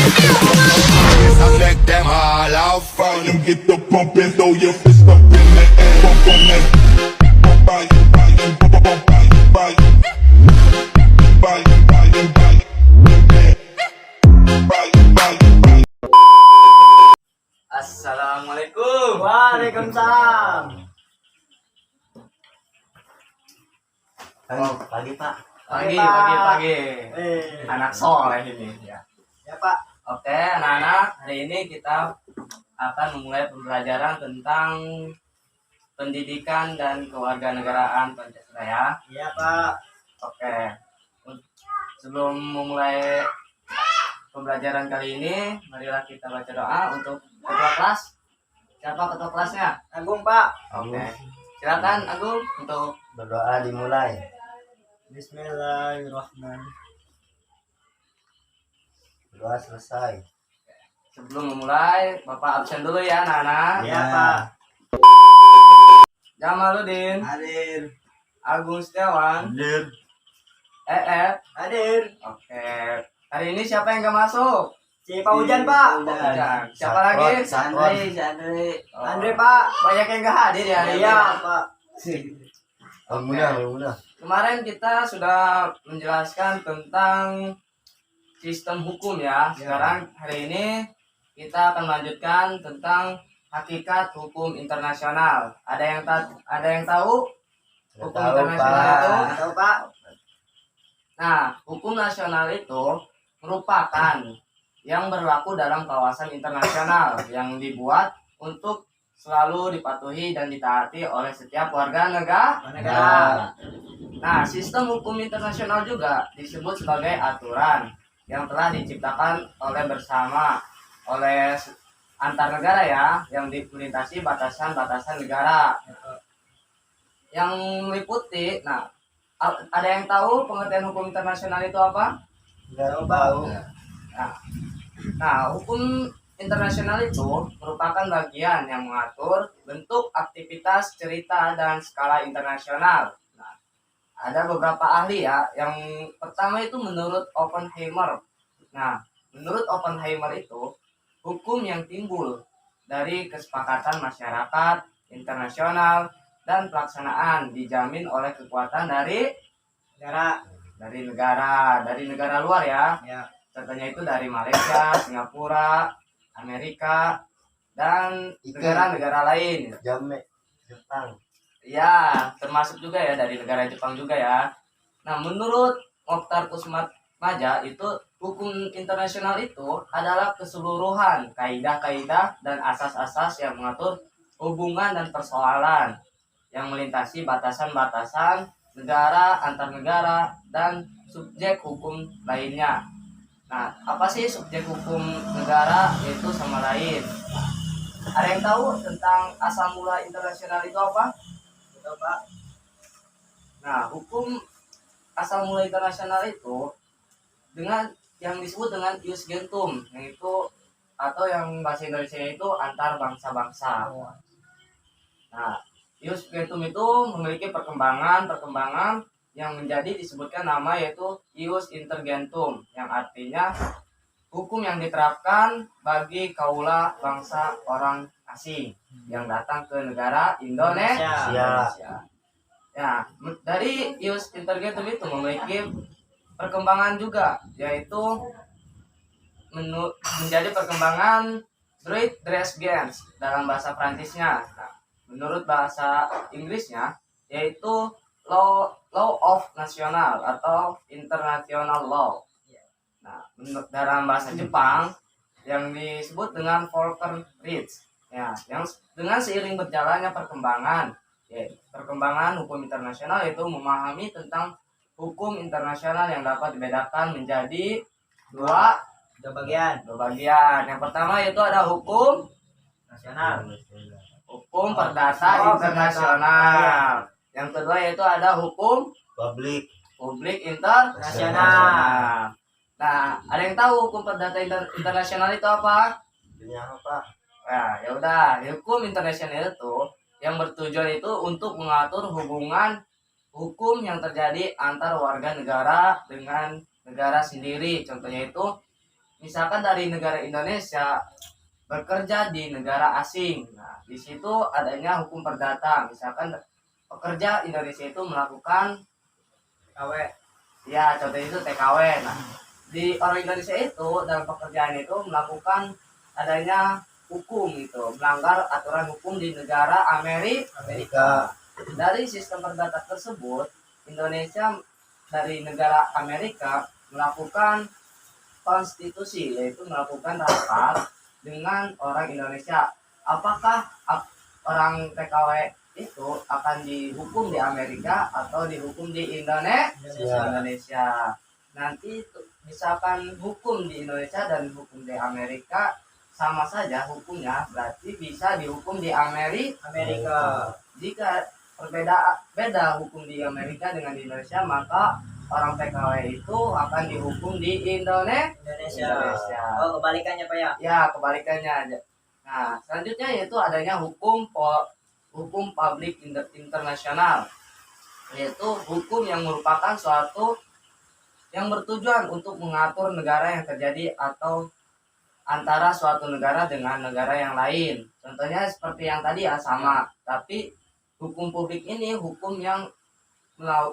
I make them all out front. You get the pump and throw your fist up in the air. Bump on that. Bump, bye, bye, bump, bump, bye, bye. Bye, bye, bye. Bye, bye, bye. Assalamualaikum. Waalaikumsalam. Pagi Pak. Pagi, Pak. pagi, pagi. Eh, Anak soleh ini. Ya. ya Pak. Oke, anak-anak, hari ini kita akan memulai pembelajaran tentang pendidikan dan kewarganegaraan Pancasila ya. Iya Pak. Oke. Sebelum memulai pembelajaran kali ini, marilah kita baca doa untuk ketua kelas. Siapa ketua kelasnya? Agung Pak. Oke. Silakan Agung untuk Berdoa dimulai. Bismillahirrahmanirrahim. Berdoa selesai. sebelum memulai, Bapak absen dulu ya anak-anak. Iya Pak. Jamaluddin, Hadir. Agung Setiawan, Hadir. Hadir. Oke. Hari ini siapa yang gak masuk? Si Pak Hujan Pak. Hujan. Siapa lagi? Sandri. Oh, Andre Pak. banyak yang gak hadir ya hari ini. Iya Pak. Mudah. Kemarin kita sudah menjelaskan tentang sistem hukum ya. Sekarang hari ini kita akan melanjutkan tentang hakikat hukum internasional. Ada yang tahu hukum Tahu, internasional Pak. itu? Tahu Pak. Nah, hukum nasional itu merupakan yang berlaku dalam kawasan internasional yang dibuat untuk selalu dipatuhi dan ditaati oleh setiap warga negara. Nah, sistem hukum internasional juga disebut sebagai aturan yang telah diciptakan oleh antar negara ya, yang melintasi batasan-batasan negara. Yang meliputi, nah, ada yang tahu pengertian hukum internasional itu apa? Enggak tahu. Nah, hukum internasional itu merupakan bagian yang mengatur bentuk aktivitas, cerita, dan skala internasional. Nah, ada beberapa ahli ya. Yang pertama itu menurut Oppenheimer. Nah, menurut Oppenheimer itu hukum yang timbul dari kesepakatan masyarakat internasional dan pelaksanaan dijamin oleh kekuatan dari negara luar ya. Ya. Contohnya itu dari Malaysia, Singapura, Amerika, dan negara-negara lain. Jepang. Ya, termasuk juga ya dari negara Jepang juga ya. Nah, menurut Mokhtar Kusmatmaja itu hukum internasional itu adalah keseluruhan kaidah-kaidah dan asas-asas yang mengatur hubungan dan persoalan yang melintasi batasan-batasan negara, antar negara, dan subjek hukum lainnya. Nah, apa sih subjek hukum negara itu sama lain? Ada yang tahu tentang asal mula internasional itu apa? Tahu Pak? Nah, hukum asal mula internasional itu dengan yang disebut dengan ius gentium, yaitu atau yang bahasa Indonesia itu antar bangsa-bangsa. Nah, ius gentium itu memiliki perkembangan yang menjadi disebutkan nama yaitu ius intergentum, yang artinya hukum yang diterapkan bagi kaula bangsa orang asing yang datang ke negara Indonesia. Ya, dari ius intergentum itu memiliki perkembangan juga, yaitu menjadi perkembangan droit des gens dalam bahasa Prancisnya. Nah, menurut bahasa Inggrisnya yaitu law of national atau international law. Nah, dalam bahasa Jepang yang disebut dengan Völkerrecht. Ya, yang dengan seiring berjalannya perkembangan hukum internasional itu memahami tentang hukum internasional yang dapat dibedakan menjadi dua bagian. Yang pertama yaitu ada hukum Nasional. hukum perdata internasional. Yang kedua yaitu ada hukum publik internasional. Nah, ada yang tahu hukum perdata internasional itu apa? Nah, ya udah, hukum internasional itu yang bertujuan itu untuk mengatur hubungan hukum yang terjadi antar warga negara dengan negara sendiri. Contohnya itu misalkan dari negara Indonesia bekerja di negara asing. Nah, di situ adanya hukum perdata. Misalkan pekerja Indonesia itu melakukan KW. ya contohnya itu TKW. Nah, di orang Indonesia itu dalam pekerjaan itu melakukan adanya hukum gitu, melanggar aturan hukum di negara Amerika. Dari sistem perdata tersebut, Indonesia dari negara Amerika melakukan konstitusi, yaitu melakukan rapat dengan orang Indonesia. Apakah orang TKW itu akan dihukum di Amerika atau dihukum di Indonesia? Nanti misalkan hukum di Indonesia dan hukum di Amerika sama saja hukumnya, berarti bisa dihukum di Amerika. Jika beda hukum di Amerika dengan di Indonesia, maka orang PKW itu akan dihukum di Indonesia. Oh, kebalikannya Pak ya? Ya, kebalikannya aja. Nah, selanjutnya yaitu adanya hukum publik internasional, yaitu hukum yang merupakan suatu yang bertujuan untuk mengatur negara yang terjadi atau antara suatu negara dengan negara yang lain. Contohnya seperti yang tadi ya, sama. Tapi hukum publik ini hukum yang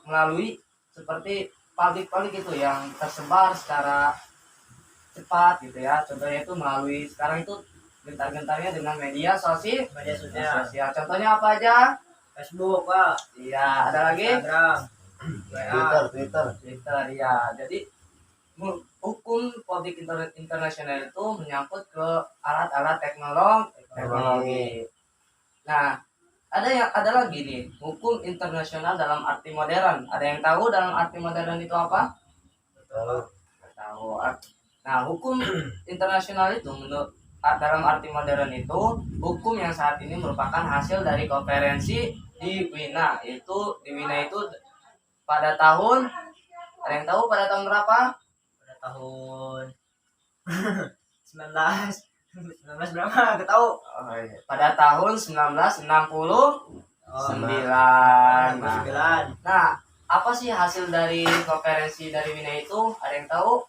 melalui seperti publik itu yang tersebar secara cepat gitu ya. Contohnya itu melalui sekarang itu gentar-gentarnya dengan media sosial. Contohnya apa aja? Facebook Pak. Iya, ada lagi? Instagram. Twitter ya. Jadi hukum publik internasional itu menyangkut ke alat-alat teknologi. Nah, ada lagi nih hukum internasional dalam arti modern. Ada yang tahu dalam arti modern itu apa? Tahu. Nah, hukum internasional itu dalam arti modern itu hukum yang saat ini merupakan hasil dari konferensi di Wina. Di Wina itu pada tahun, ada yang tahu pada tahun berapa? Pada tahun 19 berapa? Gak tahu. Oh, iya. Pada tahun 1969. Nah, apa sih hasil dari konferensi dari Wina itu? Ada yang tahu?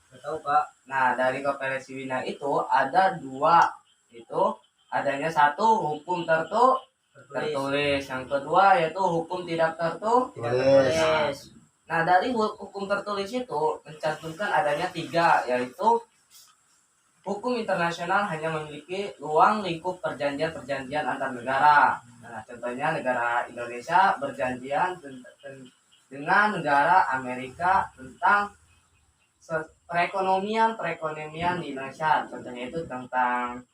Gak tahu Pak. Nah, dari konferensi Wina itu ada dua. Itu adanya satu hukum tertulis. Yang kedua yaitu hukum tidak tertulis. Nah, dari hukum tertulis itu mencantumkan adanya tiga, yaitu hukum internasional hanya memiliki ruang lingkup perjanjian-perjanjian antar negara. Nah, contohnya negara Indonesia berjanjian dengan negara Amerika tentang perekonomian di Indonesia. Contohnya itu tentang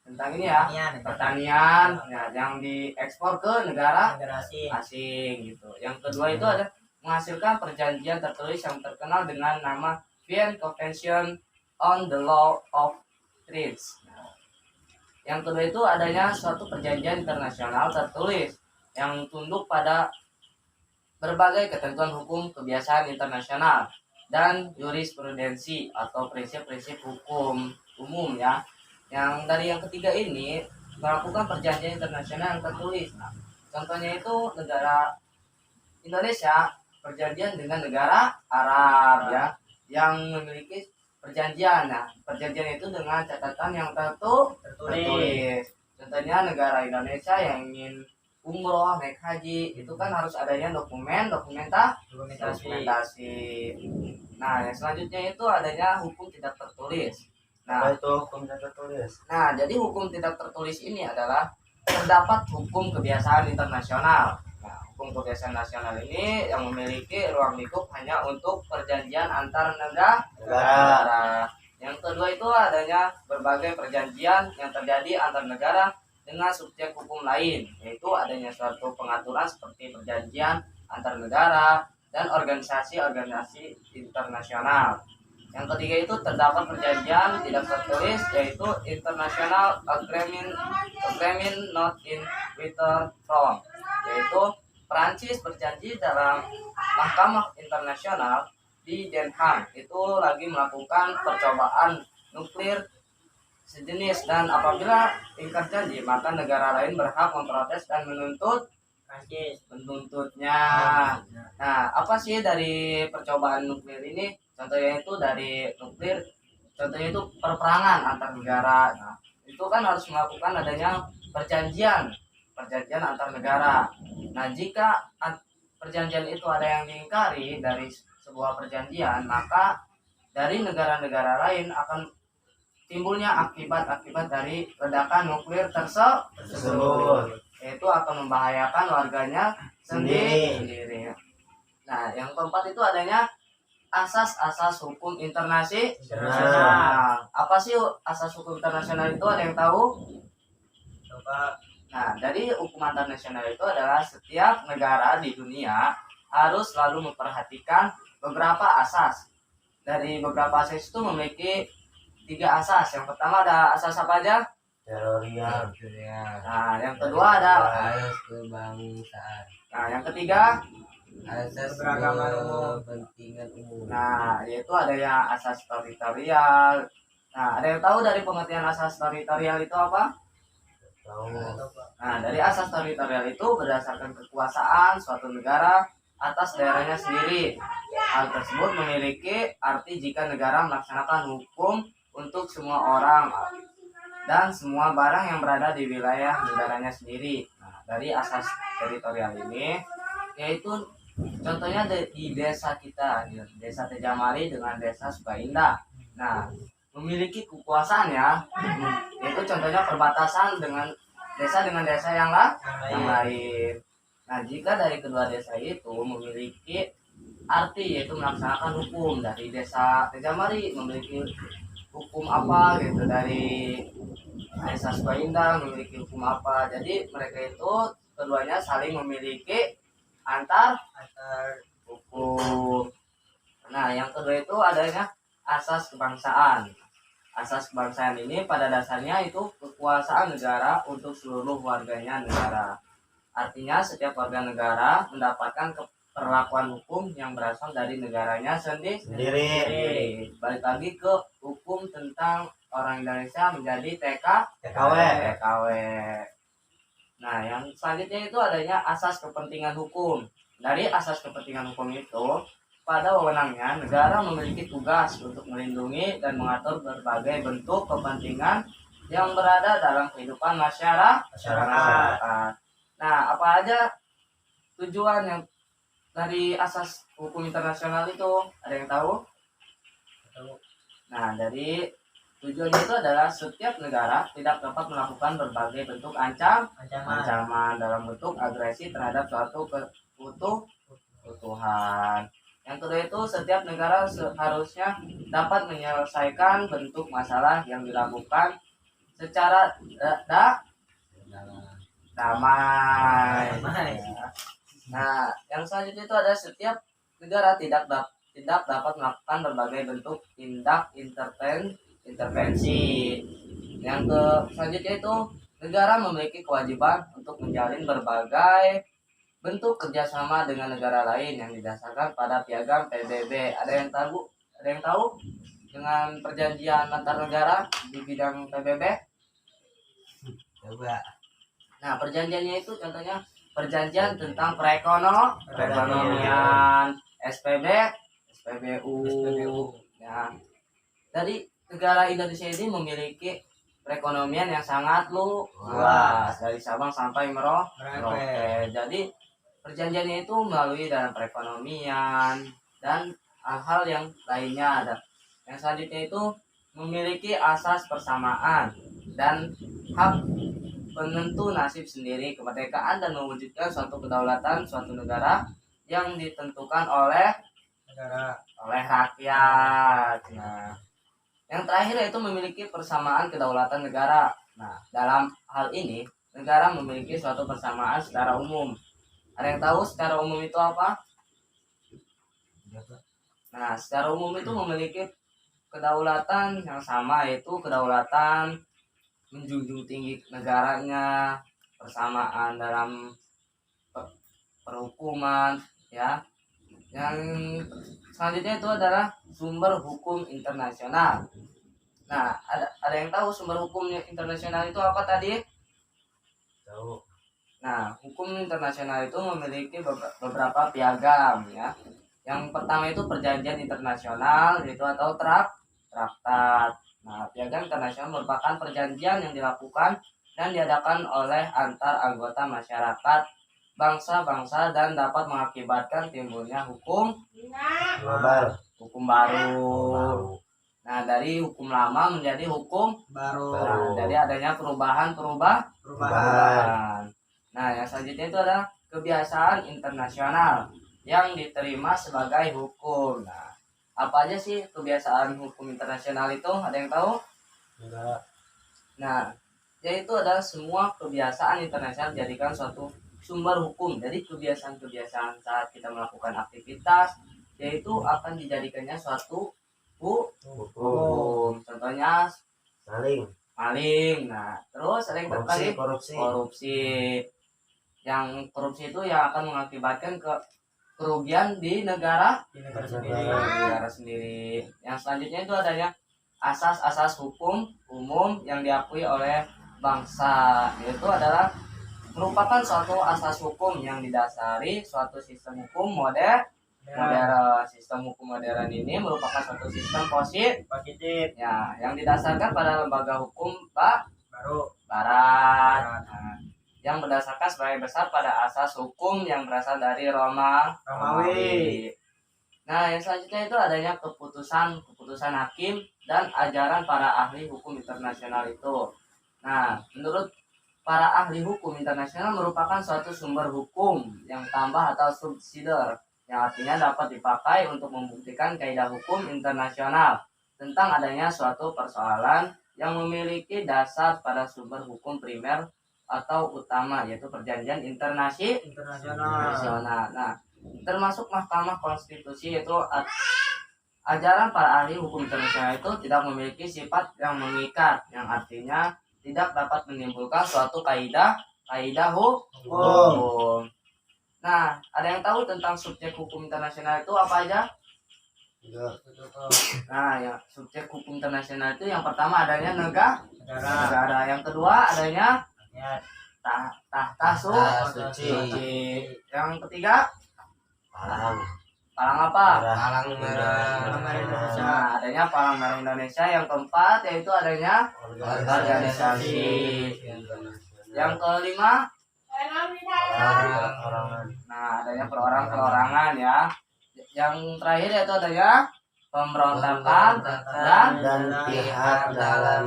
ini ya, pertanian ya, yang diekspor ke negara asing gitu. Yang kedua itu ada menghasilkan perjanjian tertulis yang terkenal dengan nama Vienna Convention on the Law of Trades. Yang kedua itu adanya suatu perjanjian internasional tertulis yang tunduk pada berbagai ketentuan hukum kebiasaan internasional dan jurisprudensi atau prinsip-prinsip hukum umum ya. Yang dari yang ketiga ini melakukan perjanjian internasional yang tertulis. Nah, contohnya itu negara Indonesia perjanjian dengan negara Arab ya, yang memiliki perjanjian. Nah, perjanjian itu dengan catatan yang tertulis. Contohnya negara Indonesia yang ingin umroh, naik haji, itu kan harus adanya dokumentasi. Nah, yang selanjutnya itu adanya hukum tidak tertulis. Nah, itu hukum tidak tertulis. Nah, jadi hukum tidak tertulis ini adalah terdapat hukum kebiasaan internasional. Nah, hukum kebiasaan nasional ini yang memiliki ruang lingkup hanya untuk perjanjian antar negara. Yang kedua itu adanya berbagai perjanjian yang terjadi antar negara dengan subjek hukum lain, yaitu adanya suatu pengaturan seperti perjanjian antar negara dan organisasi-organisasi internasional. Yang ketiga itu terdapat perjanjian tidak tertulis, yaitu International Agreement Not in Return From, yaitu Perancis berjanji dalam Mahkamah Internasional di Den Haag itu lagi melakukan percobaan nuklir sejenis, dan apabila ingkar janji maka negara lain berhak memprotes dan menuntut Prancis. penuntutnya. Nah, apa sih dari percobaan nuklir ini? Contohnya itu dari nuklir, contohnya itu perperangan antar negara. Nah, itu kan harus melakukan adanya perjanjian, perjanjian antar negara. Nah, jika perjanjian itu ada yang diingkari dari sebuah perjanjian, maka dari negara-negara lain akan timbulnya akibat-akibat dari ledakan nuklir tersebut, yaitu akan membahayakan warganya sendiri. Nah, yang keempat itu adanya asas-asas hukum internasional. Apa sih asas hukum internasional itu? Ada yang tahu? Coba. Nah, dari hukum internasional itu adalah setiap negara di dunia harus selalu memperhatikan beberapa asas. Dari beberapa asas itu memiliki 3 asas. Yang pertama ada asas apa aja? Teritorial. Nah, yang kedua ada. Asas kebangsaan. Nah, yang ketiga. Asas Keberagaman umum. kepentingan umum. Nah, yaitu ada yang asas teritorial. Nah, ada yang tahu dari pengertian asas teritorial itu apa? Tahu. Nah, dari asas teritorial itu berdasarkan kekuasaan suatu negara atas daerahnya sendiri. Hal tersebut memiliki arti jika negara melaksanakan hukum untuk semua orang dan semua barang yang berada di wilayah negaranya sendiri. Nah, dari asas teritorial ini, yaitu contohnya di desa kita, di desa Tejamari dengan desa Sukaindah. Nah, memiliki kekuasaan ya, yaitu contohnya perbatasan dengan desa yang lain. Nah, jika dari kedua desa itu memiliki arti yaitu melaksanakan hukum, dari desa Tejamari memiliki hukum apa gitu, dari desa Sukaindah memiliki hukum apa. Jadi mereka itu keduanya saling memiliki antar hukum. Nah, yang kedua itu adanya asas kebangsaan. Asas kebangsaan ini pada dasarnya itu kekuasaan negara untuk seluruh warganya negara. Artinya setiap warga negara mendapatkan perlakuan hukum yang berasal dari negaranya sendiri. Balik lagi ke hukum tentang orang Indonesia menjadi TKW. Nah, yang selanjutnya itu adanya asas kepentingan hukum. Dari asas kepentingan hukum itu, pada wewenangnya negara memiliki tugas untuk melindungi dan mengatur berbagai bentuk kepentingan yang berada dalam kehidupan masyarakat. Nah, apa aja tujuan yang dari asas hukum internasional itu? Ada yang tahu? Nah, dari tujuannya itu adalah setiap negara tidak dapat melakukan berbagai bentuk ancaman dalam bentuk agresi terhadap suatu keutuhan. Yang kedua itu setiap negara seharusnya dapat menyelesaikan bentuk masalah yang dilakukan secara damai. Nah, yang selanjutnya itu ada setiap negara tidak dapat melakukan berbagai bentuk tindak intervensi. Yang selanjutnya itu negara memiliki kewajiban untuk menjalin berbagai bentuk kerjasama dengan negara lain yang didasarkan pada piagam PBB. Ada yang tahu dengan perjanjian antar negara di bidang PBB? Coba. Nah, perjanjiannya itu contohnya perjanjian tentang perekonomian, SPBU. Ya. Dari negara Indonesia ini memiliki perekonomian yang sangat luas dari Sabang sampai Merauke. Jadi perjanjiannya itu melalui dalam perekonomian dan hal-hal yang lainnya. Yang selanjutnya itu memiliki asas persamaan dan hak penentu nasib sendiri, kemerdekaan dan mewujudkan suatu kedaulatan suatu negara yang ditentukan oleh rakyat. Nah, yang terakhir yaitu memiliki persamaan kedaulatan negara. Nah, dalam hal ini negara memiliki suatu persamaan secara umum. Ada yang tahu secara umum itu apa? Nah, secara umum itu memiliki kedaulatan yang sama, yaitu kedaulatan menjunjung tinggi negaranya, persamaan dalam perhukuman, ya. Yang selanjutnya itu adalah sumber hukum internasional. Nah, ada yang tahu sumber hukum internasional itu apa tadi? Tahu. Nah, hukum internasional itu memiliki beberapa piagam ya. Yang pertama itu perjanjian internasional yaitu atau traktat. Nah, piagam internasional merupakan perjanjian yang dilakukan dan diadakan oleh antar anggota masyarakat bangsa-bangsa dan dapat mengakibatkan timbulnya Global. hukum baru. Nah, dari hukum lama menjadi hukum Baru. Nah, jadi adanya perubahan. Nah, yang selanjutnya itu adalah kebiasaan internasional yang diterima sebagai hukum. Nah, apa aja sih kebiasaan hukum internasional itu? Ada yang tahu? Enggak. Nah, yaitu adalah semua kebiasaan internasional dijadikan suatu sumber hukum. Jadi kebiasaan-kebiasaan saat kita melakukan aktivitas yaitu akan dijadikannya suatu hukum. Contohnya Saling. maling. Nah, terus ada yang terkait korupsi. Yang korupsi itu yang akan mengakibatkan kerugian di negara sendiri. Yang selanjutnya itu adanya asas-asas hukum umum yang diakui oleh bangsa, yaitu adalah merupakan suatu asas hukum yang didasari suatu sistem hukum modern. Sistem hukum modern ini merupakan suatu sistem positif ya, yang didasarkan pada lembaga hukum barat. Nah, yang berdasarkan sebagai besar pada asas hukum yang berasal dari Romawi. Nah, yang selanjutnya itu adanya keputusan hakim dan ajaran para ahli hukum internasional itu. Nah, menurut para ahli hukum internasional merupakan suatu sumber hukum yang tambah atau subsidiar yang artinya dapat dipakai untuk membuktikan kaidah hukum internasional tentang adanya suatu persoalan yang memiliki dasar pada sumber hukum primer atau utama, yaitu perjanjian internasional. Nah, termasuk Mahkamah Konstitusi, yaitu ajaran para ahli hukum internasional itu tidak memiliki sifat yang mengikat, yang artinya tidak dapat menimbulkan suatu kaidah hukum. Nah, ada yang tahu tentang subjek hukum internasional itu apa aja? Nah, ya, subjek hukum internasional itu yang pertama adanya negara. Yang kedua adanya tahta suci. Yang ketiga Palang apa? Palang merah. Nah, adanya palang merah Indonesia. Yang keempat yaitu adanya organisasi. Yang kelima nah, adanya perorangan ya. Yang terakhir yaitu adanya pemberontakan dan pihak dalam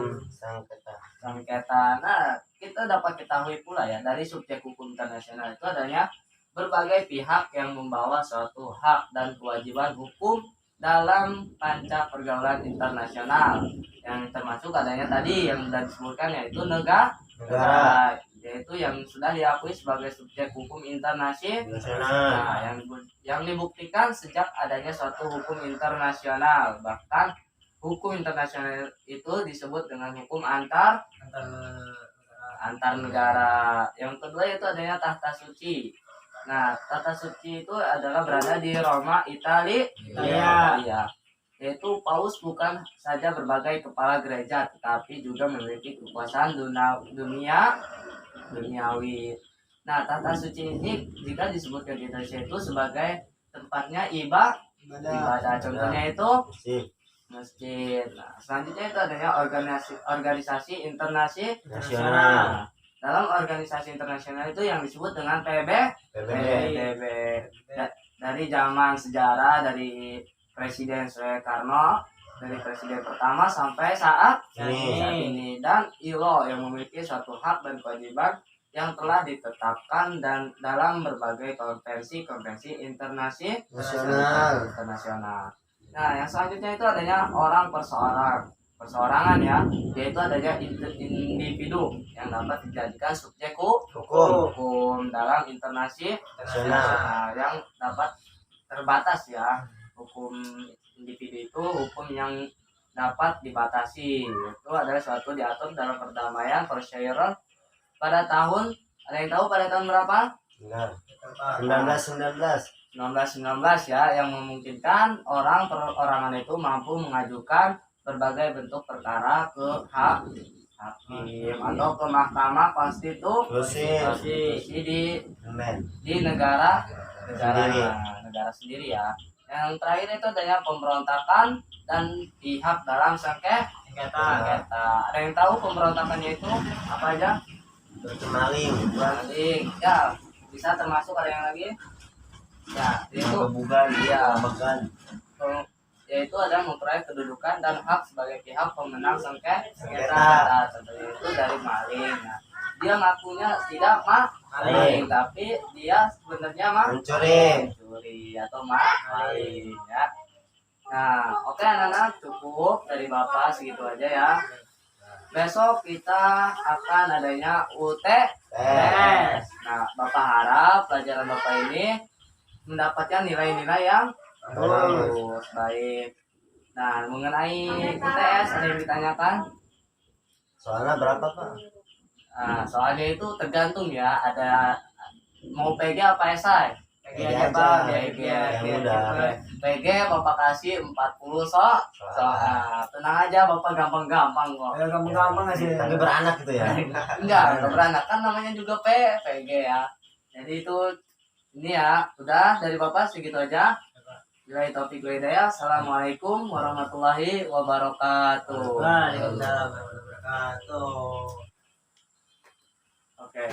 sengketa. Nah, kita dapat ketahui pula ya dari subjek hukum internasional itu adanya berbagai pihak yang membawa suatu hak dan kewajiban hukum dalam panca pergaulan internasional, yang termasuk adanya tadi yang sudah disebutkan yaitu negara, yaitu yang sudah diakui sebagai subjek hukum internasional. Nah, yang dibuktikan sejak adanya suatu hukum internasional. Bahkan hukum internasional itu disebut dengan hukum antar negara. Yang kedua itu adanya tahta suci. Nah, tahta suci itu adalah berada di Roma, Italia. Yaitu Paus bukan saja berbagai kepala gereja, tetapi juga memiliki kekuasaan duniawi. Nah, tahta suci ini jika disebutkan di Indonesia itu sebagai tempatnya ibadah. Contohnya itu masjid. Nah, selanjutnya itu adanya organisasi internasional. Dalam organisasi internasional itu yang disebut dengan PBB. Dari zaman sejarah dari Presiden Soekarno, dari presiden pertama sampai saat ini, dan ILO yang memiliki suatu hak dan kewajiban yang telah ditetapkan dan dalam berbagai konvensi internasional. Nah, yang selanjutnya itu adanya orang perseorangan ya, yaitu adanya individu yang dapat dijadikan subjek hukum dalam internasional yang dapat terbatas ya. Hukum individu itu hukum yang dapat dibatasi, itu adalah suatu diatur dalam perdamaian persyaratan pada tahun, ada yang tahu pada tahun berapa? 1919 ya, yang memungkinkan orang perorangan itu mampu mengajukan berbagai bentuk perkara ke hakim atau ke mahkamah konstitusi di negara sendiri ya. Yang terakhir itu adanya pemberontakan dan pihak dalam sengketa. Ada yang tahu pemberontakannya itu apa aja? Maling. Ya, bisa termasuk ada yang lagi? Ya, itu Bukan. ya, Bukan. yaitu ada memperoleh kedudukan dan hak sebagai pihak pemenang sengketa. Nah, contohnya itu dari maling. Nah, dia ngakunya tidak maling, tapi dia sebenarnya mencuri atau maling ya. Nah, oke anak-anak, cukup dari Bapak segitu aja ya. Besok kita akan adanya UTS. Nah, Bapak harap pelajaran Bapak ini mendapatkan nilai-nilai yang bagus, baik. Nah, mengenai UTS ada yang ditanyakan? Soalnya berapa, Pak? Nah, soalnya itu tergantung ya, ada mau PG apa esai? PG aja Pak, PG. Yang mudah. PG Bapak kasih 40 soal. Tenang aja Bapak gampang-gampang kok. Gampang-gampang ngasih. Tapi beranak gitu ya. Enggak beranak kan namanya juga PG ya. Jadi itu ini ya, udah dari Bapak segitu aja. Bila taufiq wal hidayah. Assalamualaikum warahmatullahi wabarakatuh. Waalaikumsalam warahmatullahi wabarakatuh. Oke.